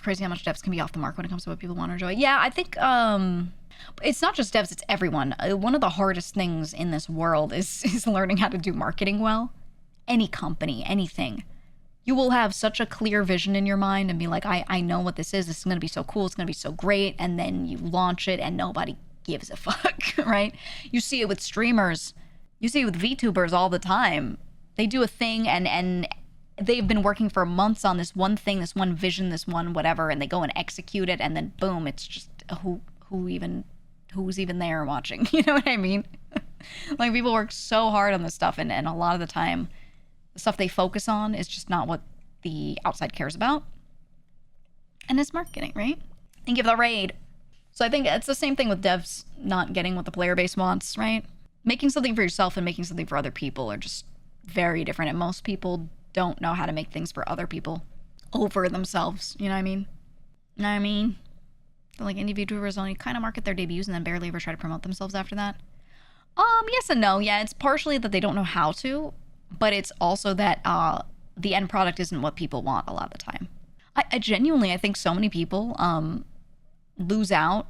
It's crazy how much devs can be off the mark when it comes to what people want to enjoy. Yeah, I think it's not just devs, it's everyone. One of the hardest things in this world is learning how to do marketing well. Any company, anything. You will have such a clear vision in your mind and be like, I know what this is. This is going to be so cool. It's going to be so great. And then you launch it and nobody gives a fuck, right? You see it with streamers. You see it with VTubers all the time. They do a thing and they've been working for months on this one thing, this one vision, this one whatever, and they go and execute it, and then boom, it's just who's even there watching? You know what I mean? Like, people work so hard on this stuff, and a lot of the time, the stuff they focus on is just not what the outside cares about. And it's marketing, right? Thank you for the raid. So I think it's the same thing with devs not getting what the player base wants, right? Making something for yourself and making something for other people are just very different, and most people don't know how to make things for other people over themselves. You know what I mean? You know what I mean? So like, indie VTubers only kind of market their debuts and then barely ever try to promote themselves after that. Yes and no. Yeah, it's partially that they don't know how to, but it's also that the end product isn't what people want a lot of the time. I genuinely, I think so many people lose out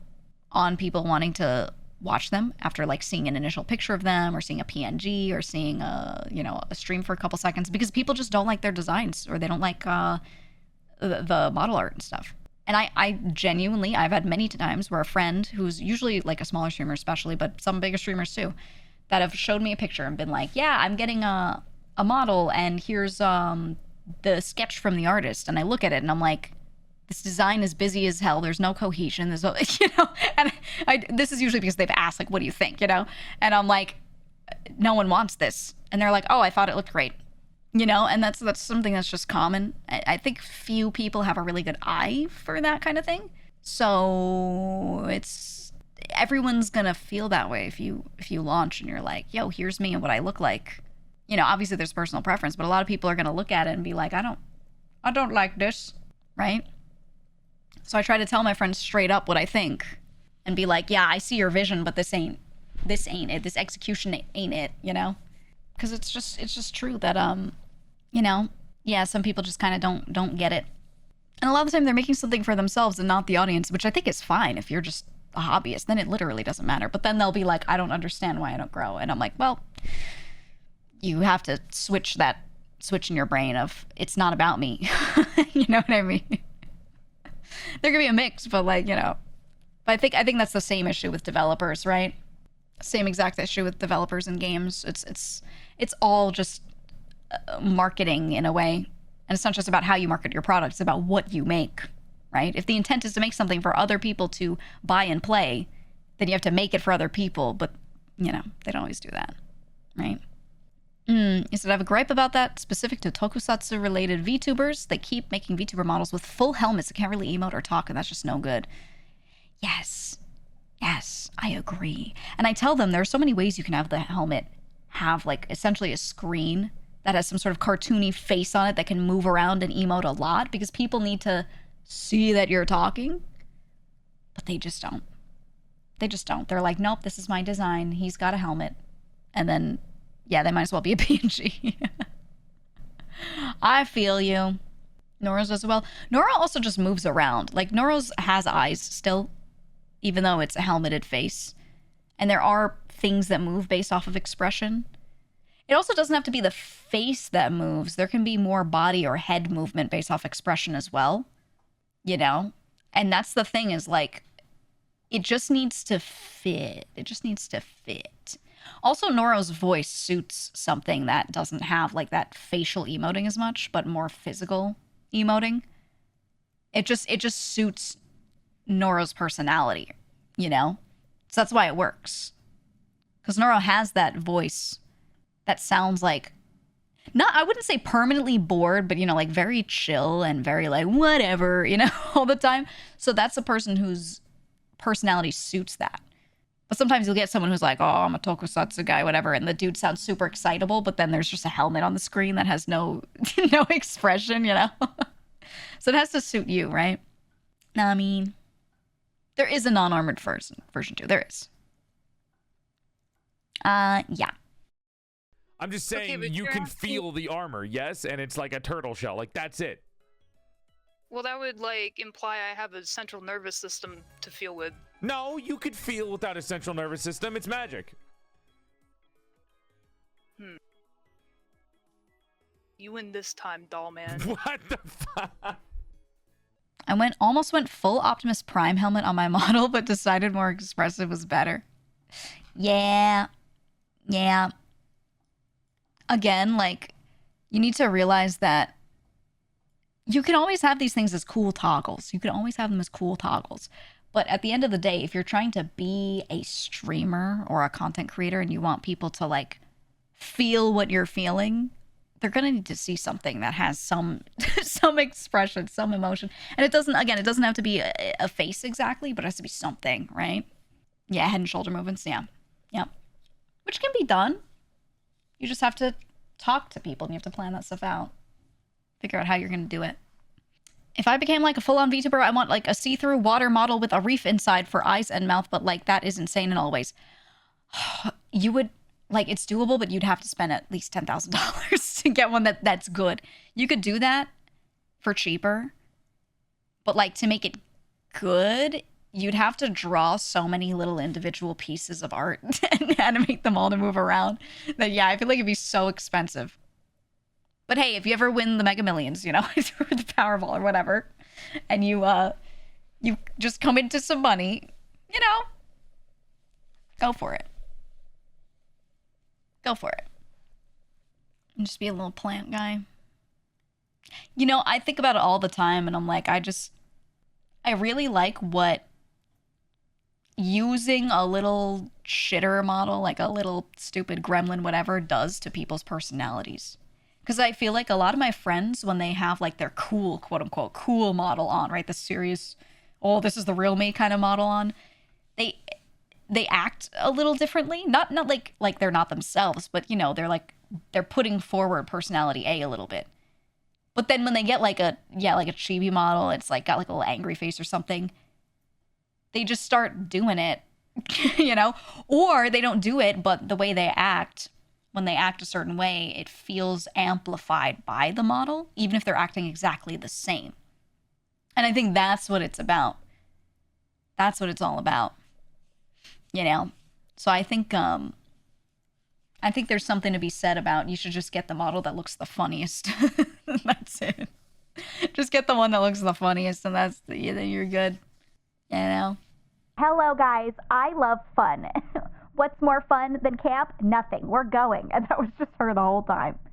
on people wanting to watch them after like seeing an initial picture of them or seeing a PNG or seeing a stream for a couple seconds, because people just don't like their designs or they don't like the model art and stuff. And I genuinely, I've had many times where a friend who's usually like a smaller streamer especially, but some bigger streamers too, that have showed me a picture and been like, yeah, I'm getting a model and here's the sketch from the artist. And I look at it and I'm like, this design is busy as hell. There's no cohesion. There's no, and this is usually because they've asked, like, what do you think, And I'm like, no one wants this. And they're like, oh, I thought it looked great, And that's something that's just common. I think few people have a really good eye for that kind of thing. So everyone's gonna feel that way if you launch and you're like, yo, here's me and what I look like. Obviously there's personal preference, but a lot of people are gonna look at it and be like, I don't like this, right? So I try to tell my friends straight up what I think and be like, yeah, I see your vision, but this ain't it. This execution ain't it, Because it's just true that, yeah, some people just kind of don't get it. And a lot of the time they're making something for themselves and not the audience, which I think is fine. If you're just a hobbyist, then it literally doesn't matter. But then they'll be like, I don't understand why I don't grow. And I'm like, well, you have to switch in your brain of, it's not about me. You know what I mean? There could be a mix, but but I think that's the same issue with developers, right? Same exact issue with developers and games. It's all just marketing in a way, and it's not just about how you market your product. It's about what you make, right? If the intent is to make something for other people to buy and play, then you have to make it for other people. But they don't always do that, right? He said, I have a gripe about that, specific to tokusatsu-related VTubers. They keep making VTuber models with full helmets that can't really emote or talk, and that's just no good. Yes, I agree. And I tell them there are so many ways you can have the helmet have, like, essentially a screen that has some sort of cartoony face on it that can move around and emote a lot, because people need to see that you're talking, but they just don't. They're like, nope, this is my design. He's got a helmet. And then, yeah, they might as well be a PNG. I feel you. Nora's does well. Nora also just moves around. Like, Nora's has eyes still, even though it's a helmeted face. And there are things that move based off of expression. It also doesn't have to be the face that moves. There can be more body or head movement based off expression as well. And that's the thing, is like, it just needs to fit. Also, Noro's voice suits something that doesn't have like that facial emoting as much, but more physical emoting. It just suits Noro's personality, So that's why it works. Because Noro has that voice that sounds like, I wouldn't say permanently bored, but like very chill and very like whatever, all the time. So that's a person whose personality suits that. But sometimes you'll get someone who's like, oh, I'm a tokusatsu guy, whatever, and the dude sounds super excitable, but then there's just a helmet on the screen that has no expression, So it has to suit you, right? I mean, there is a non-armored version too. There is. Yeah. I'm just saying, you can feel the armor, yes? And it's like a turtle shell. Like, that's it. Well, that would, like, imply I have a central nervous system to feel with. No, you could feel without a central nervous system. It's magic. You win this time, doll man. What the fuck? I almost went full Optimus Prime helmet on my model, but decided more expressive was better. Yeah. Yeah. Again, like, you need to realize that you can always have these things as cool toggles. You can always have them as cool toggles. But at the end of the day, if you're trying to be a streamer or a content creator and you want people to, like, feel what you're feeling, they're gonna need to see something that has some some expression, some emotion. And it doesn't have to be a face exactly, but it has to be something, right? Yeah, head and shoulder movements, yeah. Yeah. Which can be done. You just have to talk to people and you have to plan that stuff out. Figure out how you're gonna do it. If I became like a full-on VTuber, I want like a see-through water model with a reef inside for eyes and mouth, but like that is insane in all ways. You would, like, it's doable, but you'd have to spend at least $10,000 to get one that's good. You could do that for cheaper, but like to make it good, you'd have to draw so many little individual pieces of art and animate them all to move around that, yeah, I feel like it'd be so expensive. But hey, if you ever win the Mega Millions, you know, or the Powerball or whatever, and you just come into some money, you know, go for it. Go for it. And just be a little plant guy. You know, I think about it all the time, and I'm like, I really like what using a little shitter model, like a little stupid gremlin, whatever, does to people's personalities. Because I feel like a lot of my friends, when they have like their cool, quote unquote, cool model on, right? The serious, oh, this is the real me kind of model on, they act a little differently. Not like they're not themselves, but you know, they're putting forward personality A little bit. But then when they get like a chibi model, it's like got like a little angry face or something, they just start doing it, you know? Or they don't do it, but the way they act, when they act a certain way, it feels amplified by the model, even if they're acting exactly the same. And I think that's what it's about. That's what it's all about. You know? So I think there's something to be said about you should just get the model that looks the funniest. That's it. Just get the one that looks the funniest, and then you're good. You know? Hello, guys. I love fun. What's more fun than camp? Nothing. We're going. And that was just her the whole time.